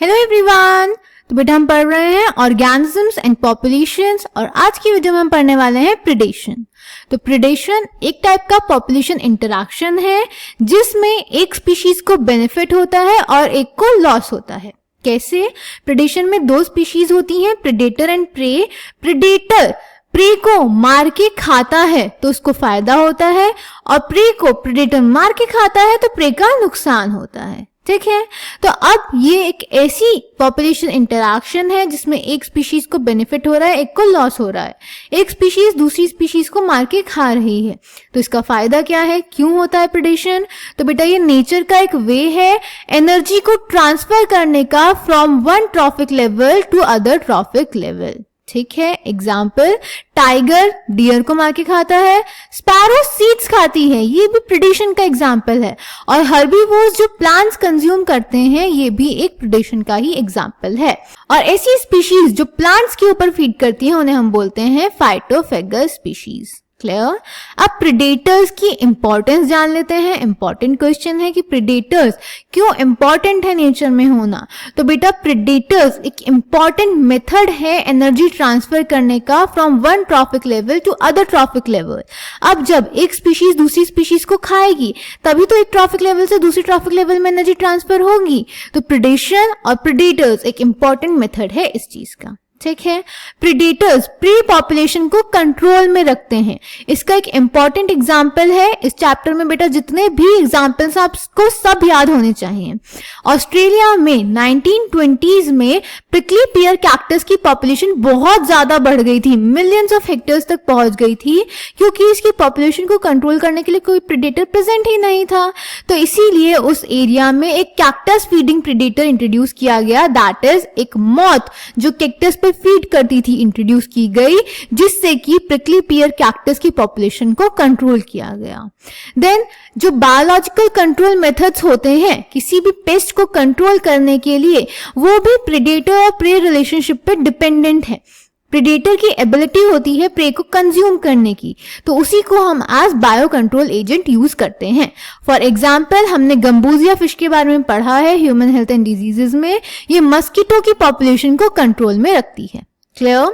Hello everyone. तो बेटा हम पढ़ रहे हैं ऑर्गेनिजम्स एंड पॉपुलेशंस और आज की वीडियो में हम पढ़ने वाले हैं प्रेडेशन। तो प्रेडेशन एक टाइप का पॉपुलेशन इंटरैक्शन है जिसमें एक स्पीशीज को बेनिफिट होता है और एक को लॉस होता है। कैसे? प्रेडेशन में दो स्पीशीज होती हैं, predator and prey. Predator prey को मार के खाता है तो उसको फायदा होता है और प्रे को प्रेडेटर मार के खाता है तो प्रे का नुकसान होता है। ठीक है, तो अब ये एक ऐसी पॉपुलेशन इंटरैक्शन है जिसमें एक स्पीशीज को बेनिफिट हो रहा है, एक को लॉस हो रहा है। एक स्पीशीज दूसरी स्पीशीज को मार के खा रही है, तो इसका फायदा क्या है, क्यों होता है प्रेडेशन? तो बेटा ये नेचर का एक वे है एनर्जी को ट्रांसफर करने का from one trophic level to other trophic level. ठीक है, एग्जाम्पल टाइगर डियर को मार के खाता है, स्पैरो सीड्स खाती है, ये भी प्रेडेशन का एग्जाम्पल है। और हर्बीवोर्स जो प्लांट्स कंज्यूम करते हैं ये भी एक प्रेडेशन का ही एग्जाम्पल है। और ऐसी स्पीशीज जो प्लांट्स के ऊपर फीड करती हैं उन्हें हम बोलते हैं फाइटोफेगस स्पीशीज। क्लियर? अब प्रेडेटर्स की इंपॉर्टेंस जान लेते हैं। इंपॉर्टेंट क्वेश्चन है कि प्रेडेटर्स क्यों इंपॉर्टेंट है नेचर में होना। तो बेटा प्रेडेटर्स एक इंपॉर्टेंट मेथड है एनर्जी ट्रांसफर करने का from one trophic level to other trophic level. अब जब एक स्पीशीज दूसरी स्पीशीज को खाएगी तभी तो एक ट्रॉफिक लेवल से दूसरी ट्रॉफिक लेवल में एनर्जी ट्रांसफर होगी। तो प्रेडेशन और प्रेडेटर्स एक इंपॉर्टेंट मेथड है इस चीज का। ठीक है, प्रेडेटर्स प्रे पॉपुलेशन को कंट्रोल में रखते हैं। इसका एक इंपॉर्टेंट एग्जांपल है इस चैप्टर में। बेटा जितने भी एग्जांपल्स आपको सब याद होने चाहिए। ऑस्ट्रेलिया में 1920s में प्रिकली पियर कैक्टस की पॉपुलेशन बहुत ज्यादा बढ़ गई थी, मिलियंस ऑफ हेक्टेयर्स तक पहुंच गई थी, क्योंकि इसकी पॉपुलेशन को कंट्रोल करने के लिए कोई प्रेडेटर प्रेजेंट ही नहीं था। तो इसीलिए उस एरिया में एक कैक्टस फीडिंग प्रेडेटर इंट्रोड्यूस किया गया, दैट इज एक मॉथ जो कैक्टस पे फीड करती थी, इंट्रोड्यूस की गई, जिससे कि प्रिकली पियर कैक्टस की पॉपुलेशन को कंट्रोल किया गया। देन जो बायोलॉजिकल कंट्रोल मेथड्स होते हैं किसी भी पेस्ट को कंट्रोल करने के लिए, वो भी प्रेडेटर और प्रे रिलेशनशिप पे डिपेंडेंट है। प्रेडेटर की एबिलिटी होती है प्रे को कंज्यूम करने की, तो उसी को हम as bio control agent use करते हैं। फॉर एग्जाम्पल हमने गंबूजिया फिश के बारे में पढ़ा है ह्यूमन हेल्थ एंड डिजीजेस में। ये मस्कीटो की पॉपुलेशन को कंट्रोल में रखती है। क्लियर?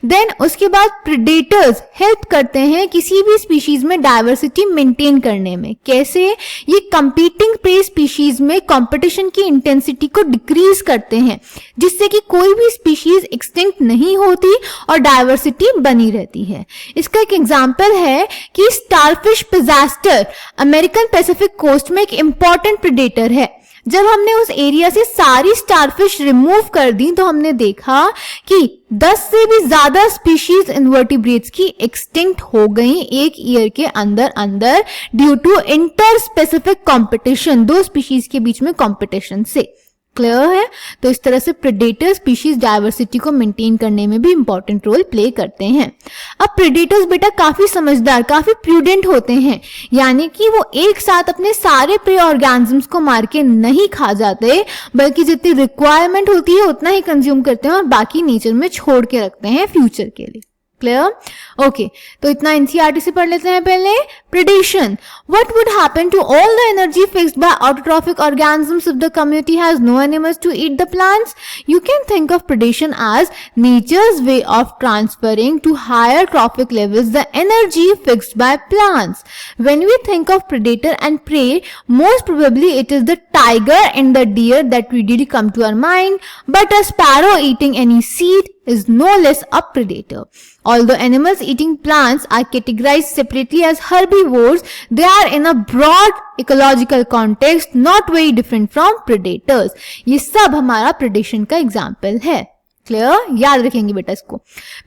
देन उसके बाद प्रेडेटर्स हेल्प करते हैं किसी भी स्पीशीज में डाइवर्सिटी मेंटेन करने में। कैसे? ये कंपीटिंग प्रे स्पीशीज में कंपटीशन की इंटेंसिटी को डिक्रीज करते हैं, जिससे कि कोई भी स्पीशीज एक्सटिंक्ट नहीं होती और डाइवर्सिटी बनी रहती है। इसका एक एग्जांपल है कि स्टारफिश पिज़ास्टर अमेरिकन पैसिफिक कोस्ट में एक इंपॉर्टेंट प्रेडेटर है। जब हमने उस एरिया से सारी स्टारफिश रिमूव कर दी तो हमने देखा कि 10 से भी ज्यादा स्पीशीज इनवर्टिब्रेट्स की एक्सटिंक्ट हो गई एक ईयर के अंदर due to interspecific competition, दो स्पीशीज के बीच में कॉम्पिटिशन से। क्लियर है? तो इस तरह से प्रेडेटर स्पीशीज डाइवर्सिटी को मेंटेन करने में भी इंपॉर्टेंट रोल प्ले करते हैं। अब प्रेडेटर्स बेटा काफी समझदार, काफी प्रूडेंट होते हैं, यानी कि वो एक साथ अपने सारे प्रे ऑर्गेनिजम्स को मार के नहीं खा जाते, बल्कि जितनी रिक्वायरमेंट होती है उतना ही कंज्यूम करते हैं और बाकी नेचर में छोड़ के रखते हैं फ्यूचर के लिए। क्लियर? ओके, तो इतना एनसीईआरटी से पढ़ लेते हैं पहले। Predation, what would happen to all the energy fixed by autotrophic organisms if the community has no animals to eat the plants? You can think of predation as nature's way of transferring to higher trophic levels the energy fixed by plants. When we think of predator and prey, most probably it is the tiger and the deer that really come to our mind, but a sparrow eating any seed is no less a predator. Although animals eating plants are categorized separately as herbivores, they are in a broad ecological context not very different from predators. ये सब हमारा predation का example है। Clear? याद रखेंगे बेटा इसको।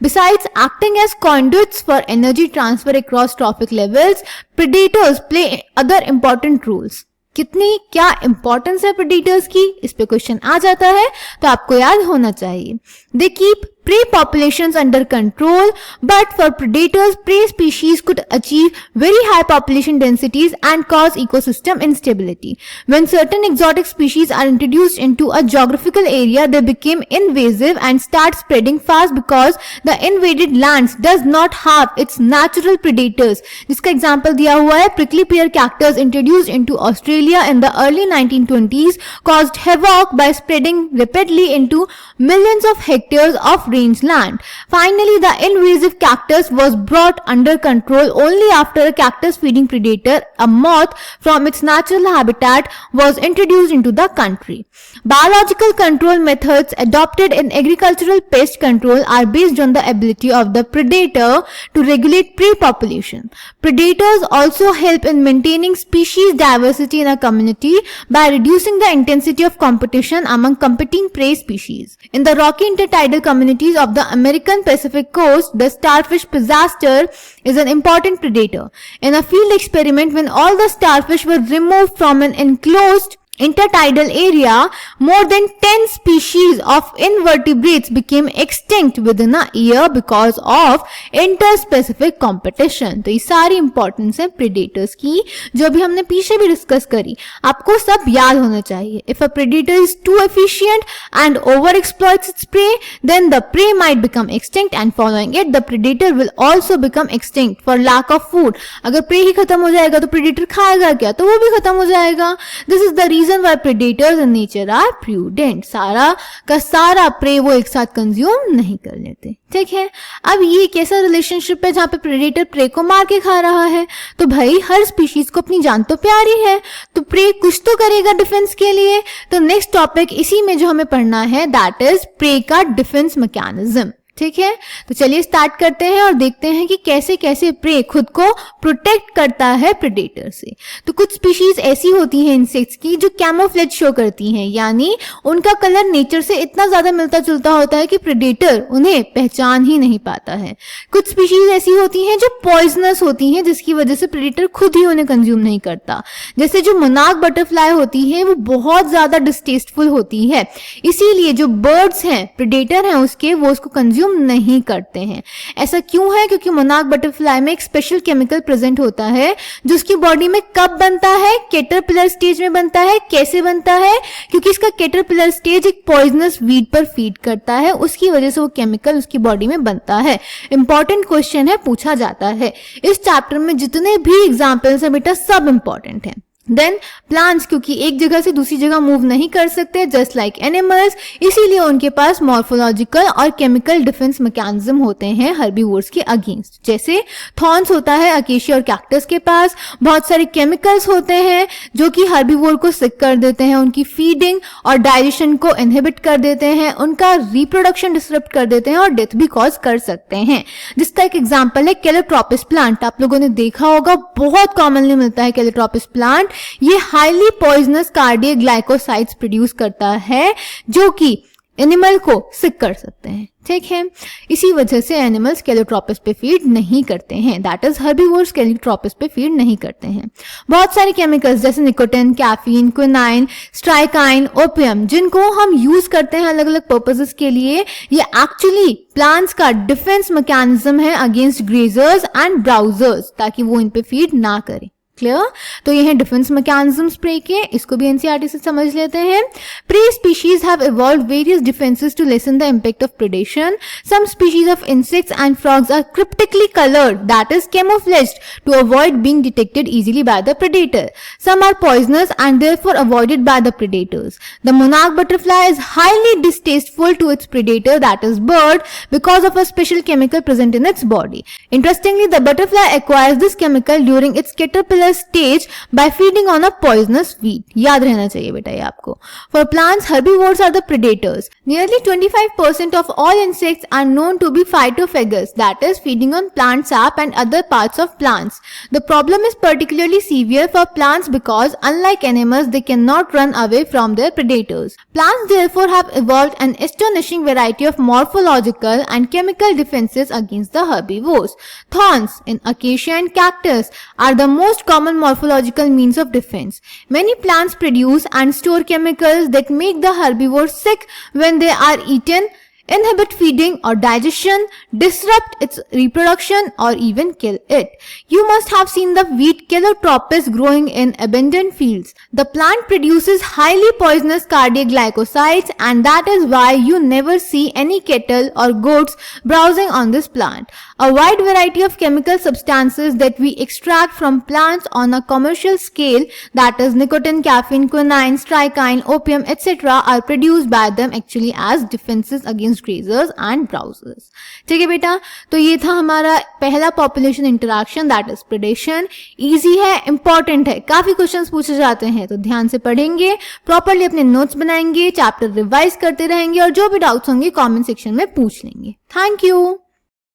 Besides acting as conduits for energy transfer across trophic levels, predators play other important roles. कितनी क्या इंपॉर्टेंस है प्रेडेटर्स की, इस पे क्वेश्चन आ जाता है तो आपको याद होना चाहिए। They keep prey populations under control, but for predators, prey species could achieve very high population densities and cause ecosystem instability. When certain exotic species are introduced into a geographical area, they become invasive and start spreading fast because the invaded lands does not have its natural predators. जिसका example दिया हुआ है prickly pear cactus introduced into Australia in the early 1920s caused havoc by spreading rapidly into millions of hectares of rangeland. Finally, the invasive cactus was brought under control only after a cactus feeding predator, a moth, from its natural habitat was introduced into the country. Biological control methods adopted in agricultural pest control are based on the ability of the predator to regulate prey population. Predators also help in maintaining species diversity in a community by reducing the intensity of competition among competing prey species. In the rocky intertidal communities of the American Pacific coast, the starfish pisaster is an important predator. In a field experiment, when all the starfish were removed from an enclosed intertidal area, more than 10 species of invertebrates became extinct within a year because of interspecific competition. तो ये सारी importance है predators की, जो भी हमने पीछे भी डिस्कस करी, आपको सब याद होना चाहिए. If a predator is too efficient and overexploits its prey, then the prey might become extinct, and following it, the predator will also become extinct for lack of food. अगर prey ही खत्म हो जाएगा तो predator खाएगा क्या? तो वो भी खत्म हो जाएगा. This is the reason why predators in nature are prudent. सारा का सारा prey वो एक साथ कंज्यूम नहीं कर लेते. ठीक है. अब ये एक ऐसा रिलेशनशिप है जहाँ पे predator prey को मार के खा रहा है. तो भाई हर स्पीशीज को अपनी जान तो प्यारी है, तो prey कुछ तो करेगा डिफेंस के लिए. तो नेक्स्ट टॉपिक इसी में जो हमें पढ़ना है, दैट इज prey का डिफेंस मैकेनिज्म. ठीक है. तो चलिए स्टार्ट करते हैं और देखते हैं कि कैसे कैसे प्रे खुद को प्रोटेक्ट करता है प्रेडेटर से. तो कुछ स्पीशीज ऐसी होती हैं इंसेक्ट्स की जो कैमोफ्लेज शो करती हैं, यानी उनका कलर नेचर से इतना ज्यादा मिलता जुलता होता है कि प्रेडेटर उन्हें पहचान ही नहीं पाता है. कुछ स्पीशीज ऐसी होती हैं जो पॉइजनस होती हैं, जिसकी वजह से प्रेडेटर खुद ही उन्हें कंज्यूम नहीं करता. जैसे जो मोनार्क बटरफ्लाई होती है वो बहुत ज्यादा डिस्टेस्टफुल होती है, इसीलिए जो बर्ड्स हैं प्रेडेटर हैं उसके, वो उसको कंज्यूम नहीं करते हैं. ऐसा क्यों है? क्योंकि मोनार्क बटरफ्लाई में एक स्पेशल केमिकल प्रेजेंट होता है जो उसकी बॉडी में कब बनता है, कैटरपिलर स्टेज में बनता है. कैसे बनता है? क्योंकि इसका कैटरपिलर स्टेज एक पॉइजनस वीड पर फीड करता है, उसकी वजह से वो केमिकल उसकी बॉडी में बनता है. इंपॉर्टेंट क्वेश्चन है, पूछा जाता है. इस चैप्टर में जितने भी एग्जाम्पल्स है बेटा सब इंपॉर्टेंट है. देन प्लांट्स, क्योंकि एक जगह से दूसरी जगह मूव नहीं कर सकते जस्ट लाइक एनिमल्स, इसीलिए उनके पास मॉर्फोलॉजिकल और केमिकल डिफेंस मैकेनिज्म होते हैं हर्बीवोर्स के अगेंस्ट. जैसे थॉर्न्स होता है अकेशिया और कैक्टस के पास, बहुत सारे केमिकल्स होते हैं जो कि हर्बीवोर को सिक कर देते हैं, उनकी फीडिंग और डाइजेशन को इनहिबिट कर देते हैं, उनका रिप्रोडक्शन डिसरप्ट कर देते हैं और डेथ भी कॉज कर सकते हैं. जिसका एक एग्जाम्पल है कैलेट्रोपिस प्लांट. आप लोगों ने देखा होगा, बहुत कॉमनली मिलता है कैलेट्रोपिस प्लांट. ये highly poisonous cardiac glycosides produce करता है जो कि एनिमल को सिक कर सकते हैं. ठीक है. इसी वजह से एनिमल्स कैलोट्रोपिस पे फीड नहीं करते हैं, दैट इज हर्बीवोर्स कैलोट्रोपिस पे फीड नहीं करते हैं. बहुत सारे केमिकल्स जैसे निकोटिन, कैफीन, क्विनाइन, स्ट्राइकाइन, ओपियम, जिनको हम यूज करते हैं अलग अलग पर्पसेस के लिए, ये एक्चुअली प्लांट्स का डिफेंस मैकेनिज्म है अगेंस्ट ग्रेजर्स एंड ब्राउजर्स, ताकि वो इन पे फीड ना करें. क्लियर? तो ये है डिफेंस मैकेनिज्म्स प्रे के, इसको भी एनसीईआरटी से समझ लेते हैं. Prey species have evolved various defences to lessen the impact of predation. Some species of insects and frogs are cryptically coloured, that is camouflaged, to avoid being detected easily by the predator. Some are poisonous and therefore avoided by the predators. The monarch butterfly is highly distasteful to its predator, that is bird, because of a special chemical present in its body. Interestingly, the butterfly acquires this chemical during its caterpillar stage by feeding on a poisonous weed. याद रहना चाहिए बेटा ये आपको. For plants, herbivores are the predators. Nearly 25% of all insects are known to be phytophagous, that is feeding on plant sap and other parts of plants. The problem is particularly severe for plants because unlike animals, they cannot run away from their predators. Plants therefore have evolved an astonishing variety of morphological and chemical defenses against the herbivores. Thorns in acacia and cactus are the most common morphological means of defense. Many plants produce and store chemicals that make the herbivores sick when they are eaten. inhibit feeding or digestion, disrupt its reproduction, or even kill it. You must have seen the wheat Calotropis growing in abundant fields. The plant produces highly poisonous cardiac glycosides, and that is why you never see any cattle or goats browsing on this plant. A wide variety of chemical substances that we extract from plants on a commercial scale, that is nicotine, caffeine, quinine, strychnine, opium, etc. are produced by them actually as defenses against grazers and browsers. ठीक है बेटा, तो ये था हमारा पहला population interaction, that is predation. Easy है, important है, काफी क्वेश्चंस पूछे जाते हैं, तो ध्यान से पढ़ेंगे, प्रॉपर्ली अपने नोट्स बनाएंगे, चैप्टर रिवाइज करते रहेंगे और जो भी डाउट्स होंगे कमेंट सेक्शन में पूछ लेंगे. Thank you.